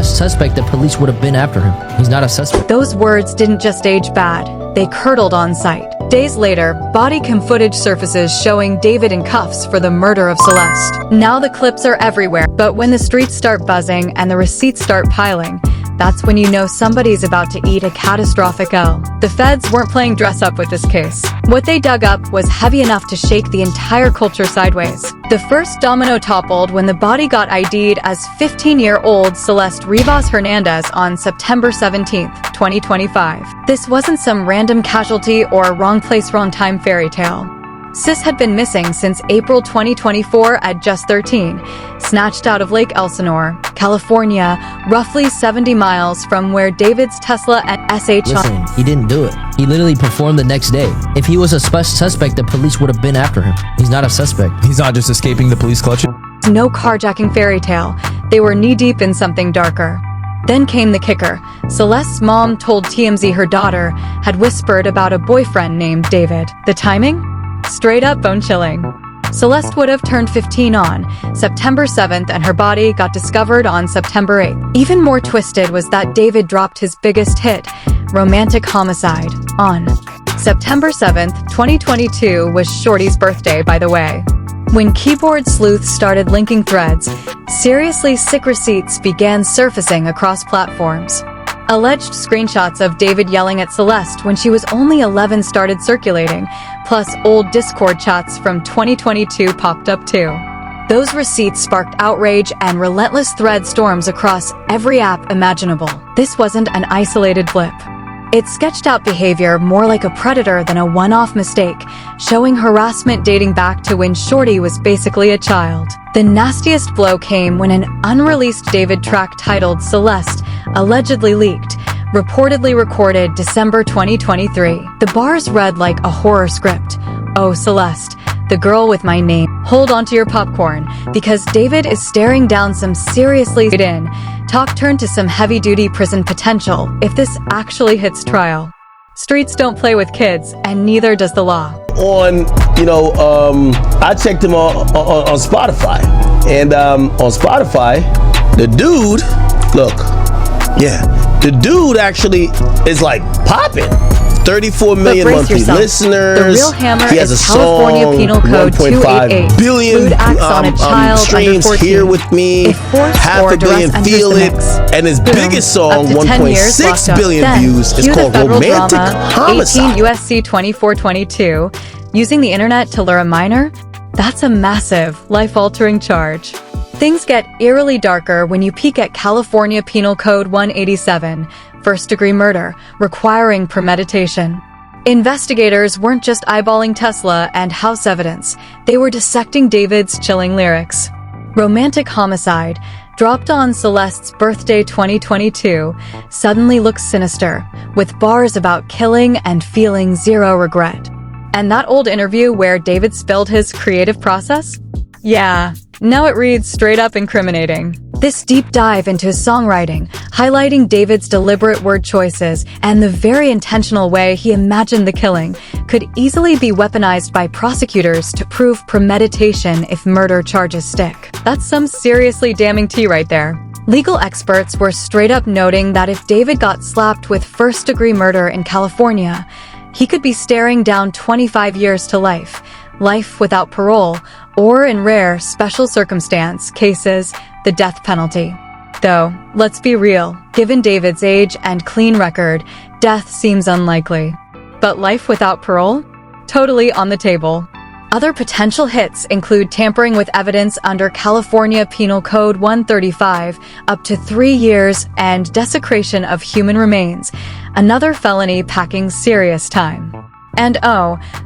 suspect, the police would have been after him. He's not a suspect. Those words didn't just age bad, they curdled on sight. Days later, Bodycam footage surfaces showing David in cuffs for the murder of Celeste. Now the clips are everywhere, but when the streets start buzzing and the receipts start piling, that's when you know somebody's about to eat a catastrophic L. The feds weren't playing dress up with this case. What they dug up was heavy enough to shake the entire culture sideways. The first domino toppled when the body got ID'd as 15-year-old Celeste Rivas Hernandez on September 17, 2025. This wasn't some random casualty or wrong place, wrong time fairy tale. Sis had been missing since April 2024 at just 13, snatched out of Lake Elsinore, California, roughly 70 miles from where David's Tesla and SH... Listen, he didn't do it. He literally performed the next day. If he was a suspect, the police would have been after him. He's not a suspect. He's not just escaping the police clutches. No carjacking fairy tale. They were knee-deep in something darker. Then came the kicker. Celeste's mom told TMZ her daughter had whispered about a boyfriend named David. The timing? Straight up bone-chilling. Celeste would have turned 15 on September 7th and her body got discovered on September 8th. Even more twisted was that David dropped his biggest hit, Romantic Homicide, on September 7th, 2022 was Shorty's birthday, by the way. When keyboard sleuths started linking threads, seriously sick receipts began surfacing across platforms. Alleged screenshots of David yelling at Celeste when she was only 11 started circulating, plus old Discord chats from 2022 popped up too. Those receipts sparked outrage and relentless thread storms across every app imaginable. This wasn't an isolated blip. It sketched out behavior more like a predator than a one-off mistake, showing harassment dating back to when Shorty was basically a child. The nastiest blow came when an unreleased David track titled Celeste allegedly leaked, reportedly recorded December 2023. The bars read like a horror script. "Oh, Celeste, the girl with my name. Hold onto your popcorn, because David is staring down some seriously in. Talk turned to some heavy-duty prison potential if this actually hits trial. Streets don't play with kids, and neither does the law." I checked him on Spotify, and on Spotify, the dude, the dude actually is like popping. 34 million monthly listeners. The real hammer he has is a California song, Penal Code 1.5 billion Lewd acts on a child streams under 14. here with me. Half a billion feel it. And his biggest song, 1.6 billion views, is called Romantic Homicide. 18 USC 2422. Using the internet to lure a minor? That's a massive, life-altering charge. Things get eerily darker when you peek at California Penal Code 187, first-degree murder, requiring premeditation. Investigators weren't just eyeballing Tesla and house evidence, they were dissecting David's chilling lyrics. Romantic Homicide, dropped on Celeste's birthday 2022, suddenly looks sinister, with bars about killing and feeling zero regret. And that old interview where David spilled his creative process? Yeah, now it reads straight up incriminating. This deep dive into his songwriting, highlighting David's deliberate word choices and the very intentional way he imagined the killing, could easily be weaponized by prosecutors to prove premeditation if murder charges stick. That's some seriously damning tea right there. Legal experts were straight up noting that if David got slapped with first-degree murder in California, he could be staring down 25 years to life without parole, or in rare, special circumstance cases, the death penalty. Though, let's be real, given David's age and clean record, death seems unlikely. But life without parole? Totally on the table. Other potential hits include tampering with evidence under California Penal Code 135, up to 3 years, and desecration of human remains, another felony packing serious time. And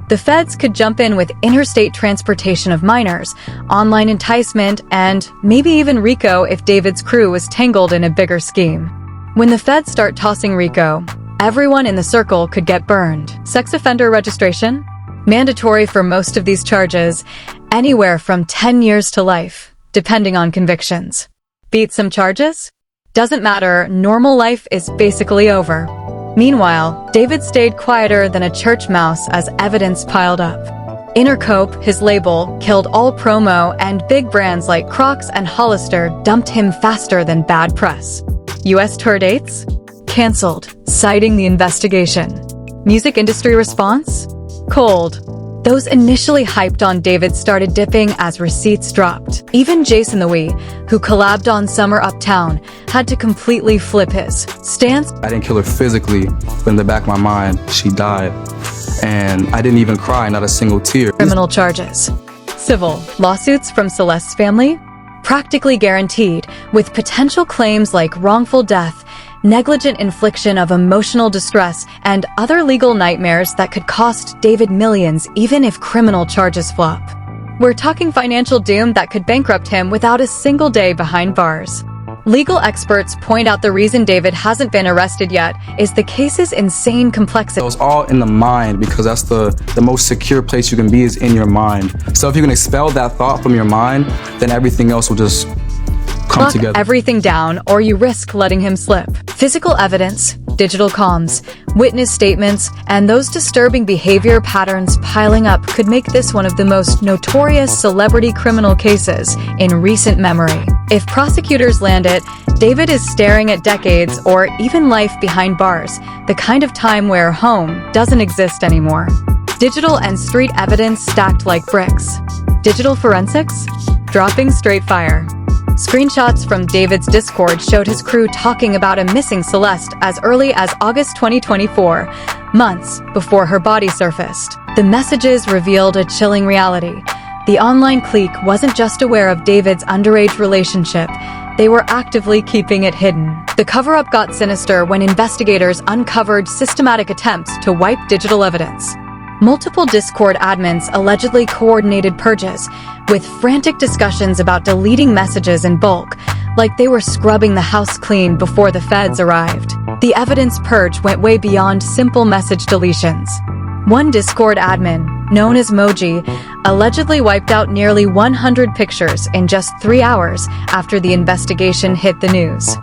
the feds could jump in with interstate transportation of minors, online enticement, and maybe even RICO if David's crew was tangled in a bigger scheme. When the feds start tossing RICO, everyone in the circle could get burned. Sex offender registration? Mandatory for most of these charges, anywhere from 10 years to life, depending on convictions. Beat some charges? Doesn't matter, normal life is basically over. Meanwhile, David stayed quieter than a church mouse as evidence piled up. Intercope, his label, killed all promo, and big brands like Crocs and Hollister dumped him faster than bad press. US tour dates? Cancelled, citing the investigation. Music industry response? Cold. Those initially hyped on David started dipping as receipts dropped. Even Jason the Wee, who collabed on Summer Uptown, had to completely flip his stance. I didn't kill her physically, but in the back of my mind, she died. And I didn't even cry, not a single tear. Criminal charges. Civil lawsuits from Celeste's family? Practically guaranteed, with potential claims like wrongful death, negligent infliction of emotional distress, and other legal nightmares that could cost David millions even if criminal charges flop. We're talking financial doom that could bankrupt him without a single day behind bars. Legal experts point out the reason David hasn't been arrested yet is the case's insane complexity. It was all in the mind, because that's the most secure place you can be, is in your mind. So if you can expel that thought from your mind, then everything else will just come together. Lock everything down, or you risk letting him slip. Physical evidence, digital comms, witness statements, and those disturbing behavior patterns piling up could make this one of the most notorious celebrity criminal cases in recent memory. If prosecutors land it, David is staring at decades or even life behind bars, the kind of time where home doesn't exist anymore. Digital and street evidence stacked like bricks. Digital forensics? Dropping straight fire. Screenshots from David's Discord showed his crew talking about a missing Celeste as early as August 2024, months before her body surfaced. The messages revealed a chilling reality. The online clique wasn't just aware of David's underage relationship, they were actively keeping it hidden. The cover-up got sinister when investigators uncovered systematic attempts to wipe digital evidence. Multiple Discord admins allegedly coordinated purges, with frantic discussions about deleting messages in bulk, like they were scrubbing the house clean before the feds arrived. The evidence purge went way beyond simple message deletions. One Discord admin, known as Moji, allegedly wiped out nearly 100 pictures in just 3 hours after the investigation hit the news.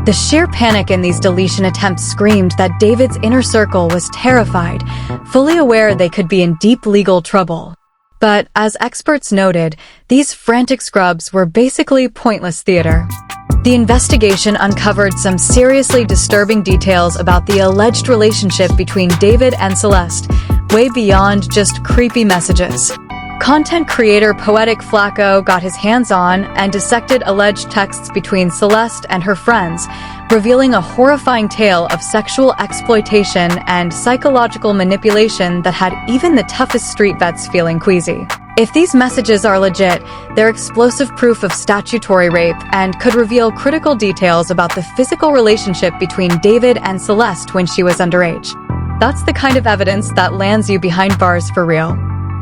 The sheer panic in these deletion attempts screamed that David's inner circle was terrified, fully aware they could be in deep legal trouble. But, as experts noted, these frantic scrubs were basically pointless theater. The investigation uncovered some seriously disturbing details about the alleged relationship between David and Celeste, way beyond just creepy messages. Content creator Poetic Flacco got his hands on and dissected alleged texts between Celeste and her friends, revealing a horrifying tale of sexual exploitation and psychological manipulation that had even the toughest street vets feeling queasy. If these messages are legit, they're explosive proof of statutory rape and could reveal critical details about the physical relationship between David and Celeste when she was underage. That's the kind of evidence that lands you behind bars for real.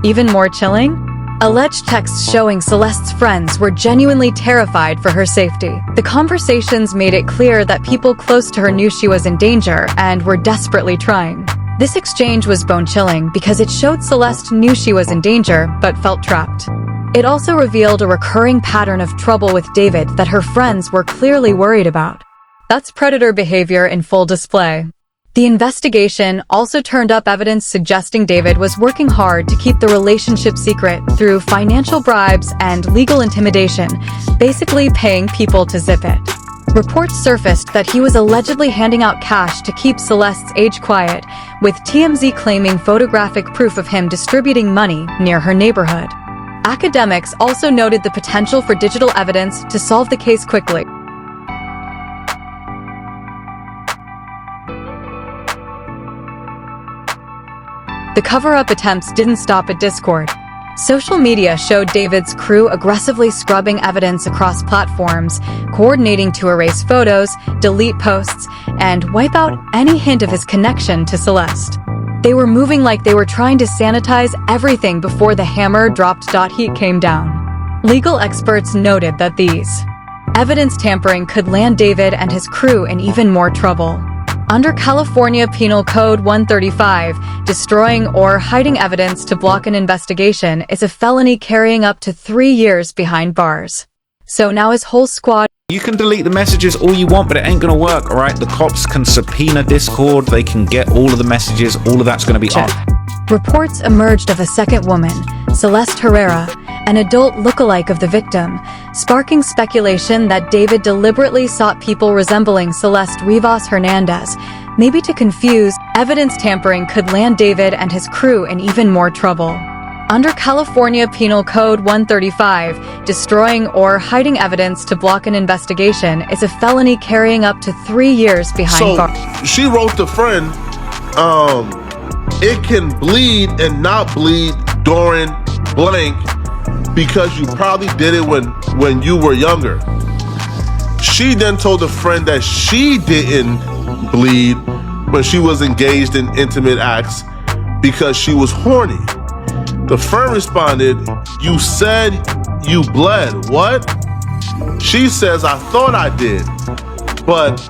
Even more chilling? Alleged texts showing Celeste's friends were genuinely terrified for her safety. The conversations made it clear that people close to her knew she was in danger and were desperately trying. This exchange was bone-chilling because it showed Celeste knew she was in danger but felt trapped. It also revealed a recurring pattern of trouble with David that her friends were clearly worried about. That's predator behavior in full display. The investigation also turned up evidence suggesting David was working hard to keep the relationship secret through financial bribes and legal intimidation, basically paying people to zip it. Reports surfaced that he was allegedly handing out cash to keep Celeste's age quiet, with TMZ claiming photographic proof of him distributing money near her neighborhood. Academics also noted the potential for digital evidence to solve the case quickly. The cover-up attempts didn't stop at Discord. Social media showed David's crew aggressively scrubbing evidence across platforms, coordinating to erase photos, delete posts, and wipe out any hint of his connection to Celeste. They were moving like they were trying to sanitize everything before the hammer dropped. Heat came down. Legal experts noted that these evidence tampering could land David and his crew in even more trouble. Under California Penal Code 135, destroying or hiding evidence to block an investigation is a felony carrying up to 3 years behind bars. So now his whole squad... You can delete the messages all you want, but it ain't gonna work, alright? The cops can subpoena Discord, they can get all of the messages, all of that's gonna be up. Reports emerged of a second woman, Celeste Herrera, an adult lookalike of the victim, sparking speculation that David deliberately sought people resembling Celeste Rivas Hernandez. Maybe to confuse, evidence tampering could land David and his crew in even more trouble. Under California Penal Code 135, destroying or hiding evidence to block an investigation is a felony carrying up to 3 years behind bars. So she wrote to friend, it can bleed and not bleed during blank because you probably did it when you were younger. She then told a friend that she didn't bleed when she was engaged in intimate acts because she was horny. The friend responded, "You said you bled. What?" She says, "I thought I did, but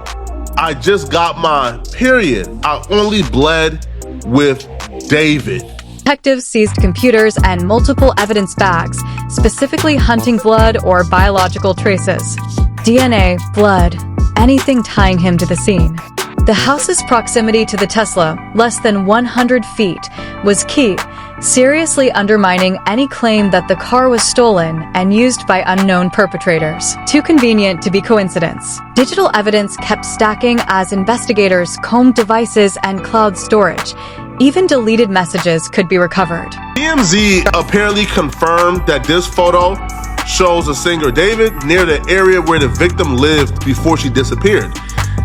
I just got my period. I only bled with David." Detectives seized computers and multiple evidence bags, specifically hunting blood or biological traces. DNA, blood, anything tying him to the scene. The house's proximity to the Tesla, less than 100 feet, was key, seriously undermining any claim that the car was stolen and used by unknown perpetrators. Too convenient to be coincidence. Digital evidence kept stacking as investigators combed devices and cloud storage. Even deleted messages could be recovered. TMZ apparently confirmed that this photo shows a singer David near the area where the victim lived before she disappeared.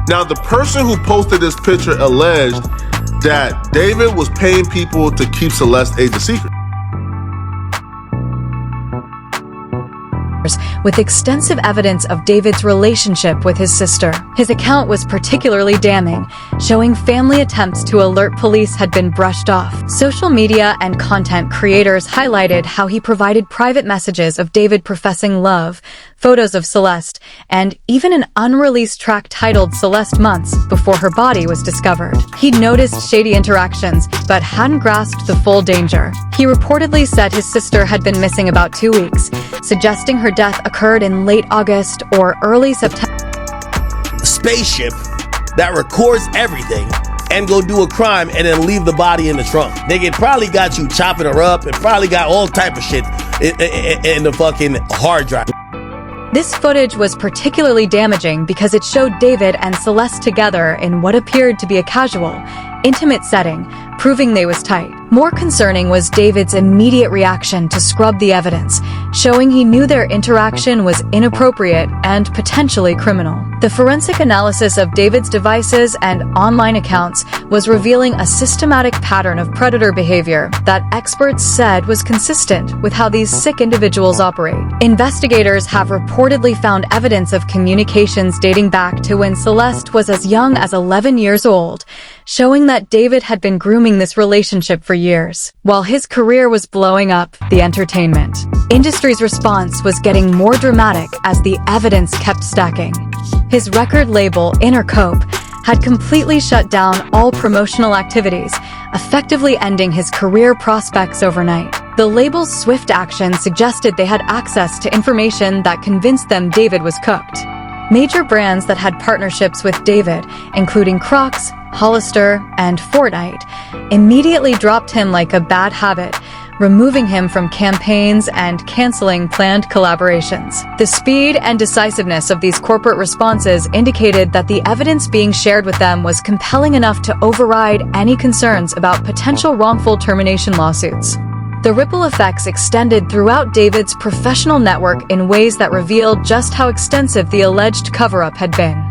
Now, the person who posted this picture alleged that David was paying people to keep Celeste's age a secret. With extensive evidence of David's relationship with his sister. His account was particularly damning, showing family attempts to alert police had been brushed off. Social media and content creators highlighted how he provided private messages of David professing love, photos of Celeste, and even an unreleased track titled Celeste months before her body was discovered. He'd noticed shady interactions, but hadn't grasped the full danger. He reportedly said his sister had been missing about 2 weeks, suggesting her death occurred in late August or early September. Spaceship that records everything and go do a crime and then leave the body in the trunk. Nigga, it probably got you chopping her up. It probably got all type of shit in the fucking hard drive. This footage was particularly damaging because it showed David and Celeste together in what appeared to be a casual, intimate setting, proving they was tight. More concerning was David's immediate reaction to scrub the evidence, showing he knew their interaction was inappropriate and potentially criminal. The forensic analysis of David's devices and online accounts was revealing a systematic pattern of predator behavior that experts said was consistent with how these sick individuals operate. Investigators have reportedly found evidence of communications dating back to when Celeste was as young as 11 years old, showing that David had been grooming this relationship for years. While his career was blowing up, the entertainment industry's response was getting more dramatic as the evidence kept stacking. His record label, Intercope, had completely shut down all promotional activities, effectively ending his career prospects overnight. The label's swift action suggested they had access to information that convinced them David was cooked. Major brands that had partnerships with David, including Crocs, Hollister, and Fortnite, immediately dropped him like a bad habit, removing him from campaigns and canceling planned collaborations. The speed and decisiveness of these corporate responses indicated that the evidence being shared with them was compelling enough to override any concerns about potential wrongful termination lawsuits. The ripple effects extended throughout David's professional network in ways that revealed just how extensive the alleged cover-up had been.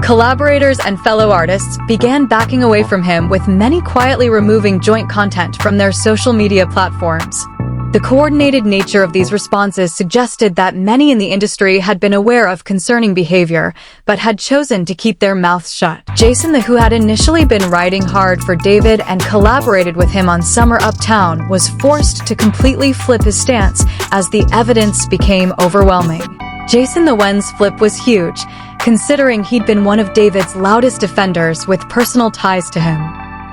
Collaborators and fellow artists began backing away from him, with many quietly removing joint content from their social media platforms. The coordinated nature of these responses suggested that many in the industry had been aware of concerning behavior, but had chosen to keep their mouths shut. Jason, who had initially been riding hard for David and collaborated with him on Summer Uptown, was forced to completely flip his stance as the evidence became overwhelming. Jason Wen's flip was huge, considering he'd been one of David's loudest defenders with personal ties to him.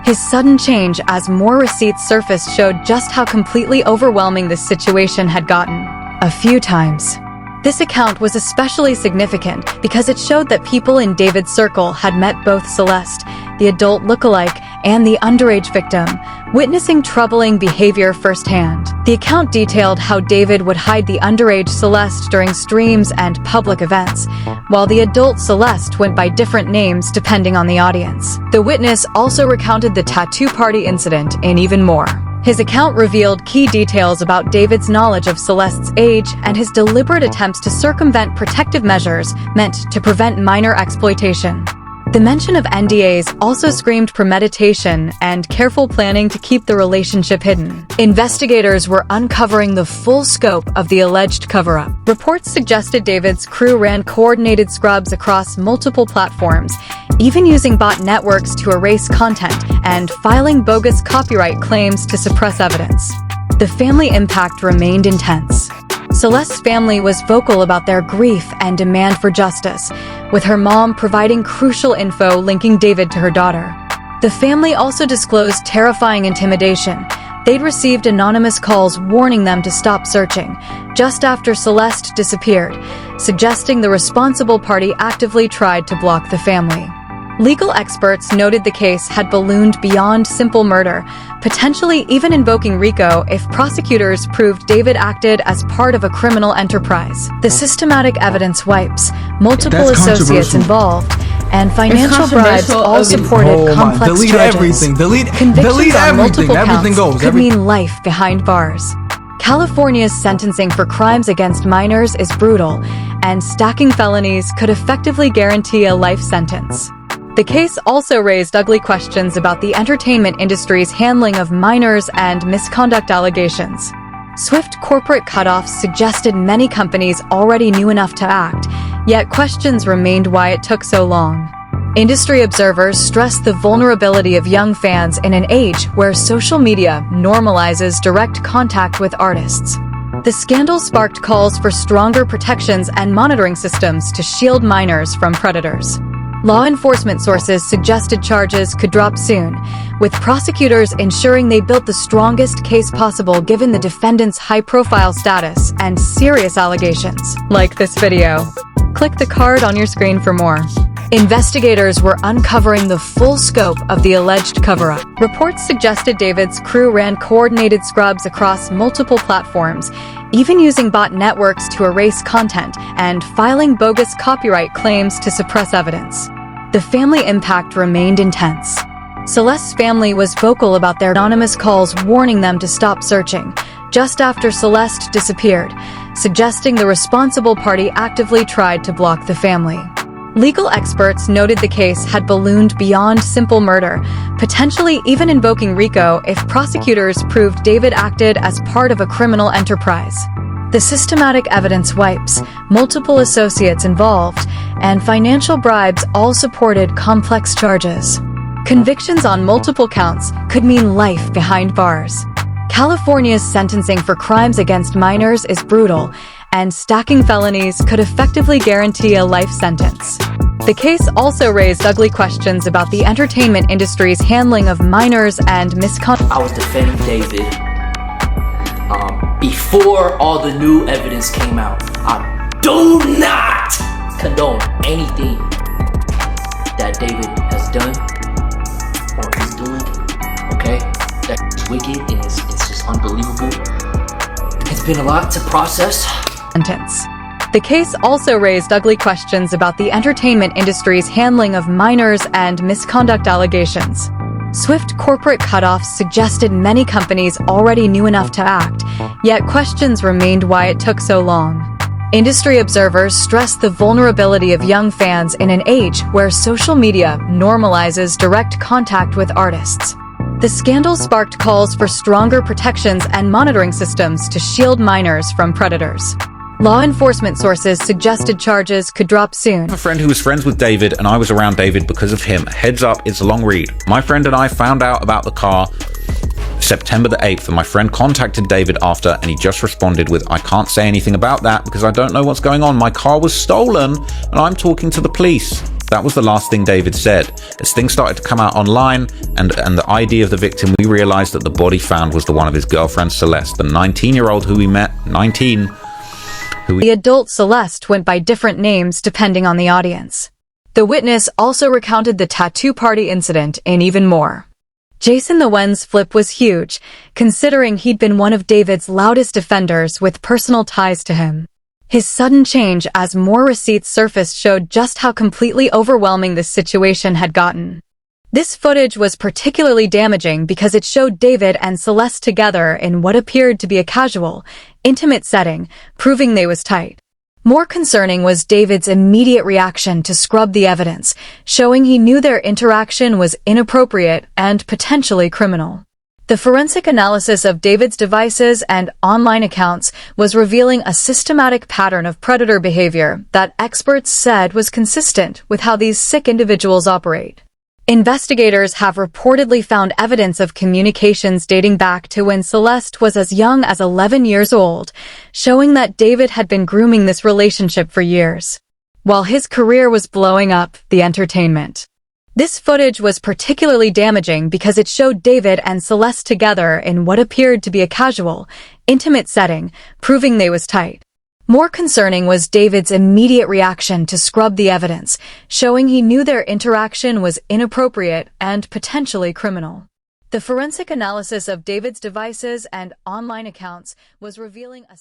His sudden change as more receipts surfaced showed just how completely overwhelming this situation had gotten. A few times. This account was especially significant because it showed that people in David's circle had met both Celeste, the adult lookalike, and the underage victim, witnessing troubling behavior firsthand. The account detailed how David would hide the underage Celeste during streams and public events, while the adult Celeste went by different names depending on the audience. The witness also recounted the tattoo party incident and even more. His account revealed key details about David's knowledge of Celeste's age and his deliberate attempts to circumvent protective measures meant to prevent minor exploitation. The mention of NDAs also screamed premeditation and careful planning to keep the relationship hidden. Investigators were uncovering the full scope of the alleged cover-up. Reports suggested David's crew ran coordinated scrubs across multiple platforms, even using bot networks to erase content and filing bogus copyright claims to suppress evidence. The family impact remained intense. Celeste's family was vocal about their grief and demand for justice, with her mom providing crucial info linking David to her daughter. The family also disclosed terrifying intimidation. They'd received anonymous calls warning them to stop searching, just after Celeste disappeared, suggesting the responsible party actively tried to block the family. Legal experts noted the case had ballooned beyond simple murder, potentially even invoking RICO if prosecutors proved David acted as part of a criminal enterprise. The systematic evidence wipes, multiple associates involved, and financial bribes all supported complex delete charges. Everything. Convictions delete on everything. multiple Everything counts goes. could mean life behind bars. California's sentencing for crimes against minors is brutal, and stacking felonies could effectively guarantee a life sentence. The case also raised ugly questions about the entertainment industry's handling of minors and misconduct allegations. Swift corporate cutoffs suggested many companies already knew enough to act, yet questions remained why it took so long. Industry observers stressed the vulnerability of young fans in an age where social media normalizes direct contact with artists. The scandal sparked calls for stronger protections and monitoring systems to shield minors from predators. Law enforcement sources suggested charges could drop soon, with prosecutors ensuring they built the strongest case possible given the defendant's high-profile status and serious allegations. Like this video. Click the card on your screen for more. Investigators were uncovering the full scope of the alleged cover-up. Reports suggested David's crew ran coordinated scrubs across multiple platforms, even using bot networks to erase content and filing bogus copyright claims to suppress evidence. The family impact remained intense. Celeste's family was vocal about their anonymous calls warning them to stop searching, just after Celeste disappeared, suggesting the responsible party actively tried to block the family. Legal experts noted the case had ballooned beyond simple murder, potentially even invoking RICO if prosecutors proved David acted as part of a criminal enterprise. The systematic evidence wipes, multiple associates involved, and financial bribes all supported complex charges. Convictions on multiple counts could mean life behind bars. California's sentencing for crimes against minors is brutal, and stacking felonies could effectively guarantee a life sentence. The case also raised ugly questions about the entertainment industry's handling of minors and misconduct. I was defending David before all the new evidence came out. I do not condone anything that David has done or is doing. Okay, that's wicked and it's just unbelievable. It's been a lot to process. The case also raised ugly questions about the entertainment industry's handling of minors and misconduct allegations. Swift corporate cutoffs suggested many companies already knew enough to act, yet questions remained why it took so long. Industry observers stressed the vulnerability of young fans in an age where social media normalizes direct contact with artists. The scandal sparked calls for stronger protections and monitoring systems to shield minors from predators. Law enforcement sources suggested charges could drop soon. A friend who was friends with David, and I was around David because of him. Heads up, it's a long read. My friend and I found out about the car September the 8th, and my friend contacted David after, and he just responded with, "I can't say anything about that because I don't know what's going on. My car was stolen, and I'm talking to the police." That was the last thing David said. As things started to come out online and the ID of the victim, we realized that the body found was the one of his girlfriend Celeste, the 19-year-old who we met, 19, The adult Celeste went by different names depending on the audience. The witness also recounted the tattoo party incident and even more. Jason the Wen's flip was huge, considering he'd been one of David's loudest defenders with personal ties to him. His sudden change as more receipts surfaced showed just how completely overwhelming this situation had gotten. This footage was particularly damaging because it showed David and Celeste together in what appeared to be a casual, intimate setting, proving they was tight. More concerning was David's immediate reaction to scrub the evidence, showing he knew their interaction was inappropriate and potentially criminal. The forensic analysis of David's devices and online accounts was revealing a systematic pattern of predator behavior that experts said was consistent with how these sick individuals operate. Investigators have reportedly found evidence of communications dating back to when Celeste was as young as 11 years old, showing that David had been grooming this relationship for years, while his career was blowing up the entertainment. This footage was particularly damaging because it showed David and Celeste together in what appeared to be a casual, intimate setting, proving they was tight. More concerning was David's immediate reaction to scrub the evidence, showing he knew their interaction was inappropriate and potentially criminal. The forensic analysis of David's devices and online accounts was revealing a